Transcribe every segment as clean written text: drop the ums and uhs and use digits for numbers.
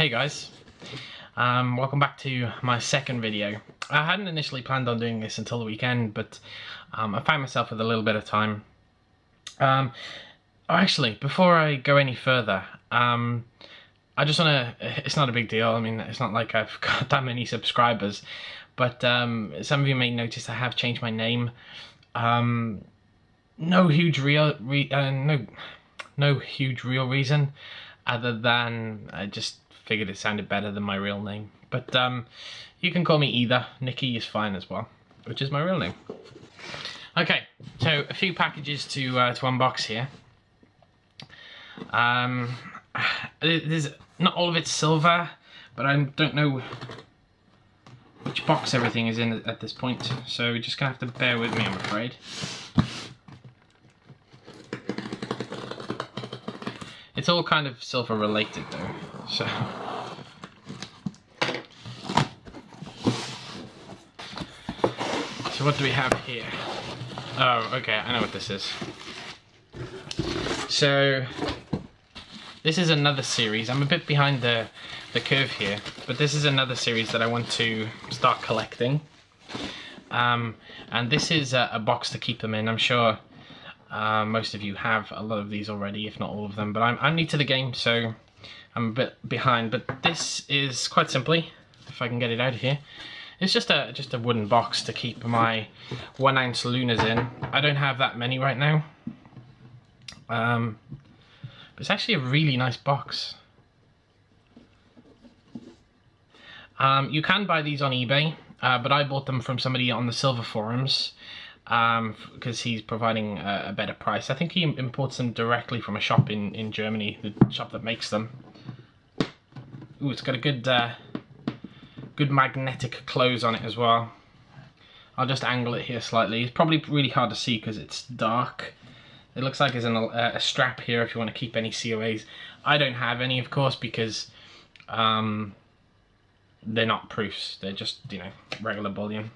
Hey guys, welcome back to my second video. I hadn't initially planned on doing this until the weekend, but I found myself with a little bit of time. Actually, before I go any further, I just want to, it's not a big deal, I mean, it's not like I've got that many subscribers, but some of you may notice I have changed my name. No huge real reason, other than I just figured it sounded better than my real name. But you can call me either. Nikki is fine as well, which is my real name. Okay, so a few packages to unbox here. There's not all of it's silver, but I don't know which box everything is in at this point, so you're just gonna have to bear with me, I'm afraid. It's all kind of silver related though, so. So what do we have here? Oh, okay, I know what this is. So, this is another series. I'm a bit behind the curve here, but this is another series that I want to start collecting. And this is a box to keep them in. I'm sure most of you have a lot of these already, if not all of them, but I'm new to the game, so I'm a bit behind. But this is quite simply, if I can get it out of here, it's just a wooden box to keep my 1 ounce Lunars in. I don't have that many right now. But it's actually a really nice box. You can buy these on eBay, but I bought them from somebody on the silver forums, because he's providing a better price. I think he imports them directly from a shop in Germany, the shop that makes them. Ooh, it's got a good magnetic close on it as well. I'll just angle it here slightly. It's probably really hard to see because it's dark. It looks like there's a strap here if you want to keep any COAs. I don't have any, of course, because they're not proofs. They're just, you know, regular bullion.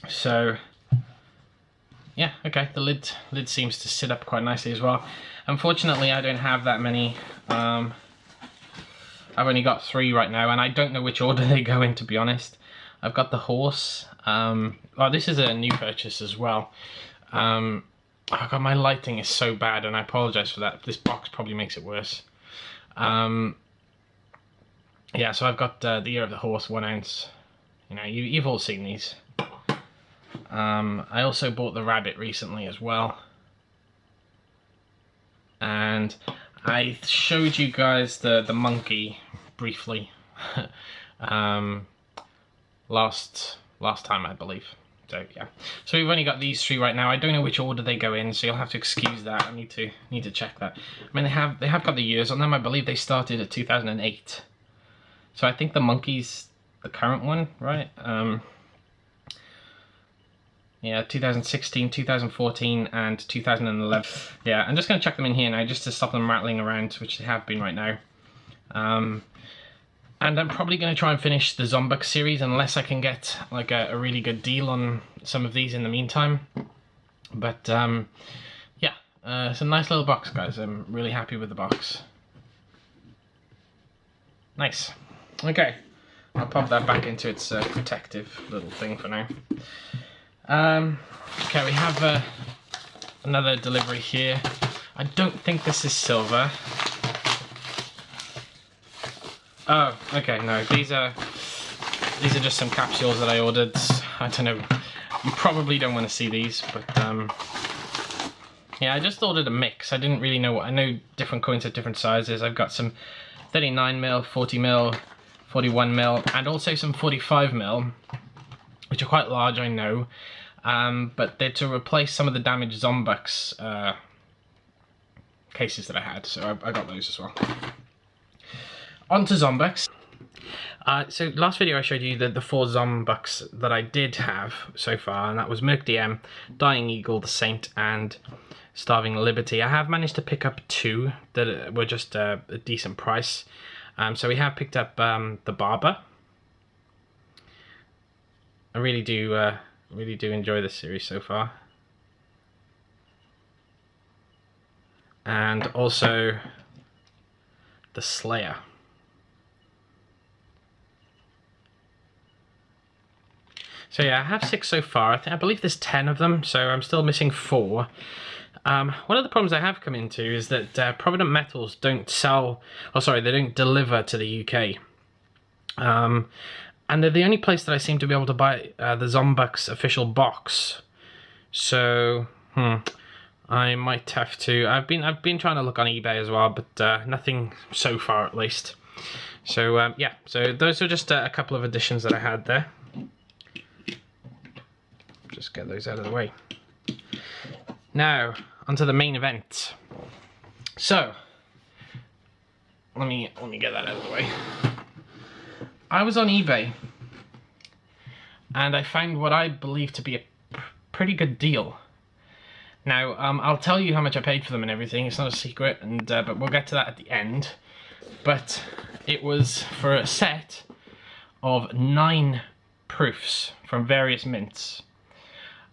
So yeah, okay, the lid seems to sit up quite nicely as well. Unfortunately, I don't have that many. I've only got 3 right now, and I don't know which order they go in, to be honest. I've got the horse. Oh, this is a new purchase as well. Oh god, my lighting is so bad, and I apologize for that. This box probably makes it worse. Yeah, so I've got the ear of the horse, 1 ounce. You know, you've all seen these. I also bought the rabbit recently as well, and I showed you guys the monkey briefly last time, I believe. So yeah, so we've only got these 3 right now. I don't know which order they go in, so you'll have to excuse that. I need to check that. I mean, they have got the years on them. I believe they started at 2008, so I think the monkey's the current one, right? Yeah, 2016, 2014, and 2011. Yeah, I'm just going to chuck them in here now, just to stop them rattling around, which they have been right now. And I'm probably going to try and finish the Zombux series, unless I can get like a really good deal on some of these in the meantime. But yeah, it's a nice little box, guys. I'm really happy with the box. Nice. Okay, I'll pop that back into its protective little thing for now. Okay, we have another delivery here. I don't think this is silver. Oh, okay, no, these are just some capsules that I ordered. I don't know, you probably don't want to see these, but yeah, I just ordered a mix. I didn't really know what, I know different coins have different sizes. I've got some 39mm, 40mm, 41mm, and also some 45mm, which are quite large, I know. But they're to replace some of the damaged Zombux cases that I had, so I got those as well. On to Zombux. So last video I showed you the 4 Zombux that I did have so far, and that was Merc DM, Dying Eagle, the Saint, and Starving Liberty. I have managed to pick up 2 that were just a decent price. So we have picked up the Barber. I really do enjoy this series so far. And also the Slayer. So yeah, I have 6 so far. I believe there's 10 of them, so I'm still missing 4. One of the problems I have come into is that Provident Metals don't sell, oh sorry, they don't deliver to the UK. And they're the only place that I seem to be able to buy the Zombux official box. So, I might have to. I've been trying to look on eBay as well, but nothing so far at least. So yeah, so those are just a couple of additions that I had there. Just get those out of the way. Now onto the main event. So let me get that out of the way. I was on eBay and I found what I believe to be a pretty good deal. Now, I'll tell you how much I paid for them and everything. It's not a secret, and but we'll get to that at the end. But it was for a set of 9 proofs from various mints.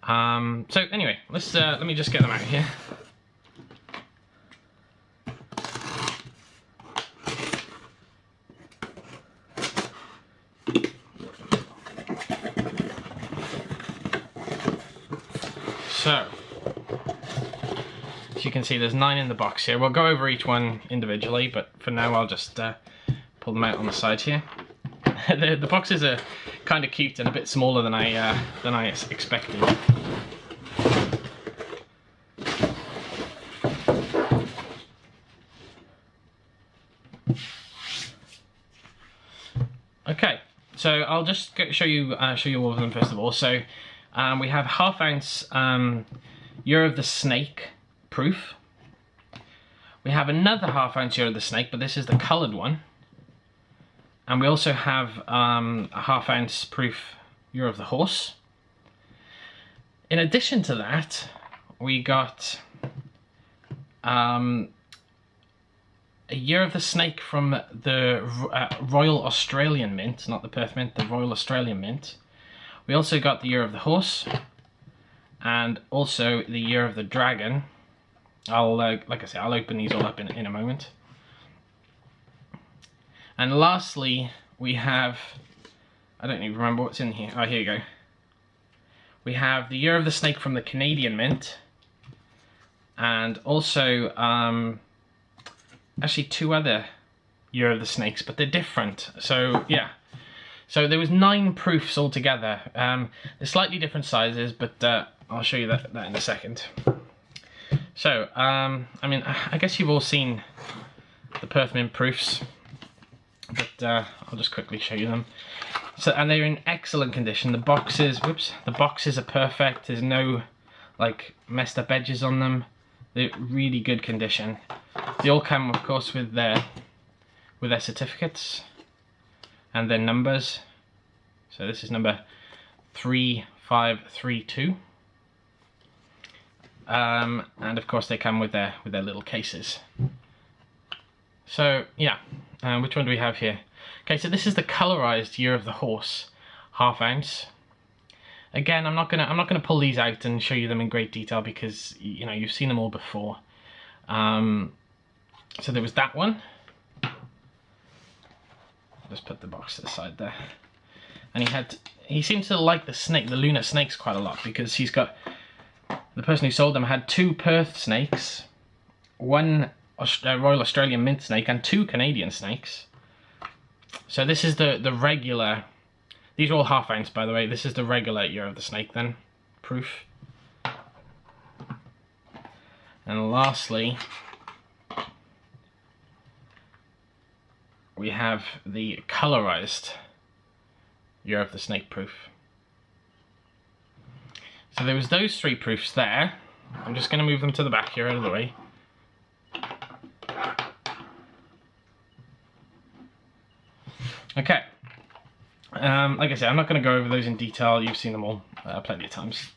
So anyway, let me just get them out here. So, as you can see, there's 9 in the box here. We'll go over each one individually, but for now I'll just pull them out on the side here. The boxes are kind of cute and a bit smaller than I expected. Okay, so I'll just show you all of them first of all. So we have ½ ounce Year of the Snake proof. We have another ½ ounce Year of the Snake, but this is the coloured one. And we also have a ½ ounce proof Year of the Horse. In addition to that, we got a Year of the Snake from the Royal Australian Mint, not the Perth Mint, the Royal Australian Mint. We also got the Year of the Horse, and also the Year of the Dragon. I'll, like I say, I'll open these all up in a moment. And lastly, we have, I don't even remember what's in here. Oh, here you go. We have the Year of the Snake from the Canadian Mint, and also actually 2 other Year of the Snakes, but they're different. So yeah, so there was 9 proofs altogether. They're slightly different sizes, but I'll show you that in a second. So I mean, I guess you've all seen the Perth Mint proofs, but I'll just quickly show you them. So, and they're in excellent condition. The boxes, the boxes are perfect. There's no like messed up edges on them. They're really good condition. They all come, of course, with their certificates and their numbers. So this is number 3532. And of course they come with their little cases. So yeah, which one do we have here? Okay, so this is the colorized Year of the Horse, ½ ounce. Again, I'm not gonna pull these out and show you them in great detail because you know you've seen them all before. So there was that one. I'll just put the box to the side there. And he seemed to like the Lunar snakes quite a lot because he's got, the person who sold them had 2 Perth snakes, 1 Royal Australian Mint snake, and 2 Canadian snakes. So this is the regular. These are all ½ ounce, by the way. This is the regular Year of the Snake then proof. And lastly, we have the colorized Year of the Snake proof. So there was those 3 proofs there. I'm just going to move them to the back here out of the way. Okay. Like I said, I'm not going to go over those in detail. You've seen them all plenty of times.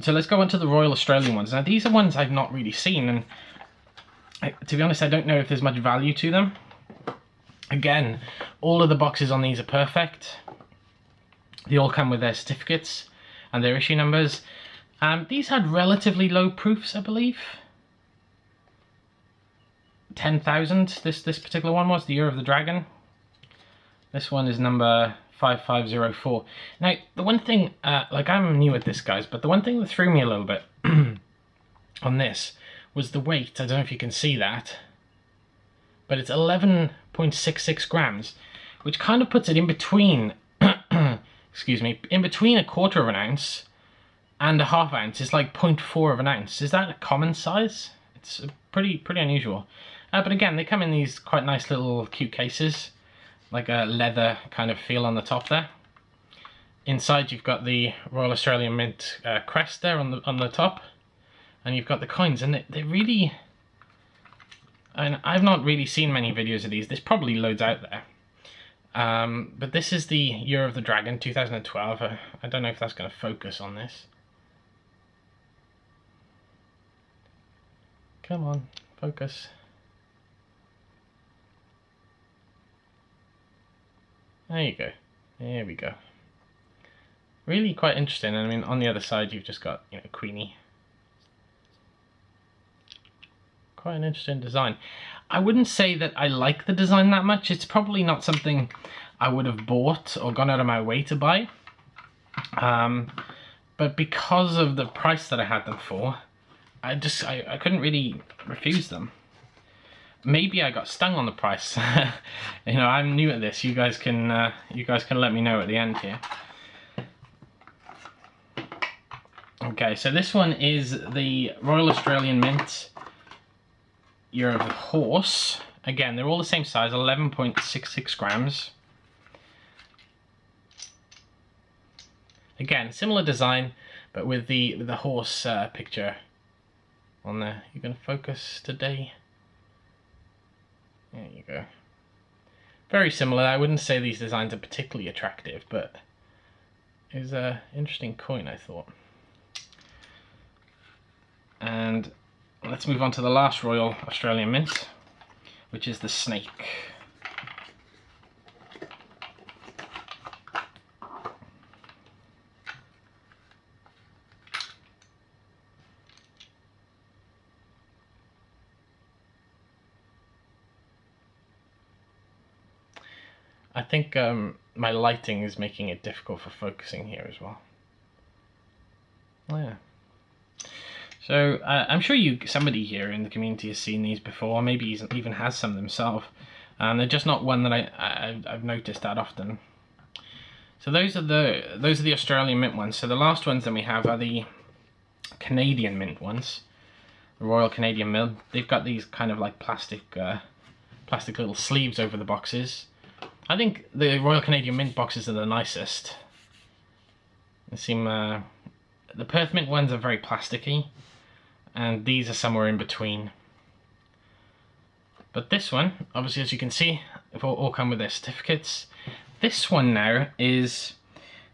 So let's go on to the Royal Australian ones. Now these are ones I've not really seen, and to be honest, I don't know if there's much value to them. Again, all of the boxes on these are perfect. They all come with their certificates and their issue numbers. These had relatively low proofs, I believe. 10,000, this particular one was, the Year of the Dragon. This one is number 5504. Now, the one thing, like I'm new at this, guys, but the one thing that threw me a little bit on this was the weight. I don't know if you can see that, but it's 11.66 grams, which kind of puts it in between, excuse me, in between a quarter of an ounce and a half ounce. It's like 0.4 of an ounce. Is that a common size? It's pretty unusual. But again, they come in these quite nice little cute cases, like a leather kind of feel on the top there. Inside you've got the Royal Australian Mint crest there on the top, and you've got the coins, and they really, and I've not really seen many videos of these. There's probably loads out there. But this is the Year of the Dragon 2012. I don't know if that's going to focus on this. Come on, focus. There you go. There we go. Really quite interesting. I mean, on the other side you've just got, you know, Queenie. Quite an interesting design. I wouldn't say that I like the design that much. It's probably not something I would have bought or gone out of my way to buy. But because of the price that I had them for, I couldn't really refuse them. Maybe I got stung on the price. You know, I'm new at this. You guys can let me know at the end here. Okay, so this one is the Royal Australian Mint Year of the Horse. Again, they're all the same size, 11.66 grams. Again, similar design, but with the horse picture on there. You're gonna focus today. There you go. Very similar. I wouldn't say these designs are particularly attractive, but it was an interesting coin, I thought. And let's move on to the last Royal Australian Mint, which is the snake. I think my lighting is making it difficult for focusing here as well. Oh yeah. So I'm sure somebody here in the community has seen these before, maybe even has some themselves. They're just not one that I've noticed that often. So those are the Australian Mint ones. So the last ones that we have are the Canadian Mint ones, the Royal Canadian Mint. They've got these kind of like plastic little sleeves over the boxes. I think the Royal Canadian Mint boxes are the nicest. They seem the Perth Mint ones are very plasticky, and these are somewhere in between. But this one, obviously, as you can see, they all come with their certificates. This one now is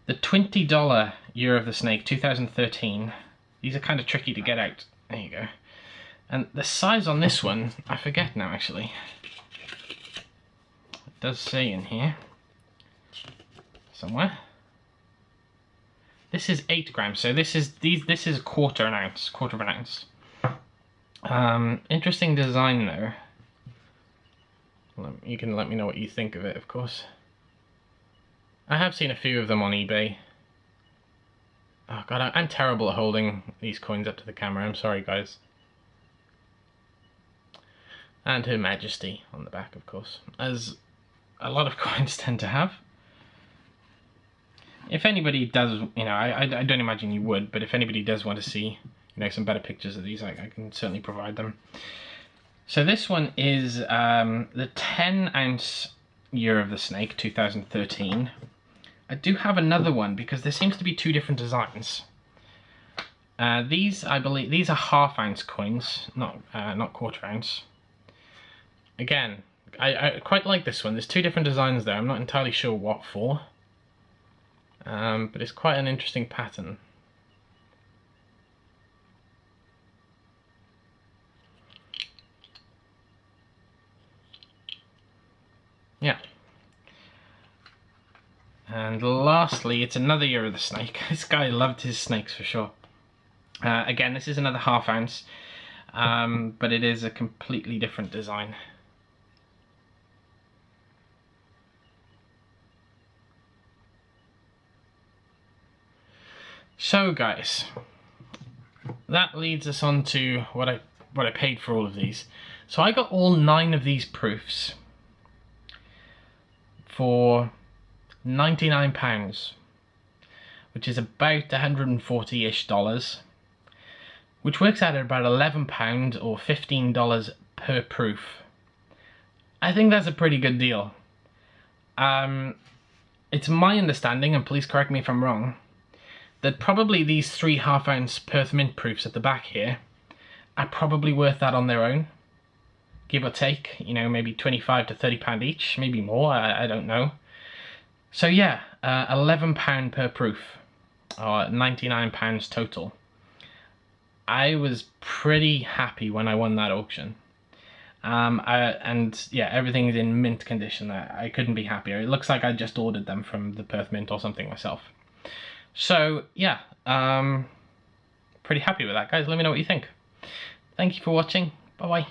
the $20 Year of the Snake 2013. These are kind of tricky to get out. There you go. And the size on this one, I forget now actually. It does say in here somewhere. This is 8 grams, so this is a quarter of an ounce. Interesting design though. You can let me know what you think of it, of course. I have seen a few of them on eBay. Oh god, I'm terrible at holding these coins up to the camera. I'm sorry, guys. And Her Majesty on the back, of course, as a lot of coins tend to have. If anybody does, you know, I don't imagine you would, but if anybody does want to see, you know, some better pictures of these, I can certainly provide them. So this one is the 10-ounce Year of the Snake 2013. I do have another one because there seems to be two different designs. These, I believe, these are half-ounce coins, not quarter-ounce. Again, I quite like this one. There's two different designs there. I'm not entirely sure what for. But it's quite an interesting pattern. Yeah. And lastly, it's another Year of the Snake. This guy loved his snakes for sure. Again, this is another half-ounce, but it is a completely different design. So guys, that leads us on to what I paid for all of these. So I got all 9 of these proofs for £99, which is about $140-ish, which works out at about £11 or $15 per proof. I think that's a pretty good deal. It's my understanding, and please correct me if I'm wrong, that probably these 3 half-ounce Perth Mint proofs at the back here are probably worth that on their own, give or take, you know, maybe £25 to £30 each, maybe more, I don't know. So yeah, £11 per proof, or £99 total. I was pretty happy when I won that auction. And yeah, everything's in mint condition. I couldn't be happier. It looks like I just ordered them from the Perth Mint or something myself. So yeah, pretty happy with that, guys. Let me know what you think. Thank you for watching. Bye bye.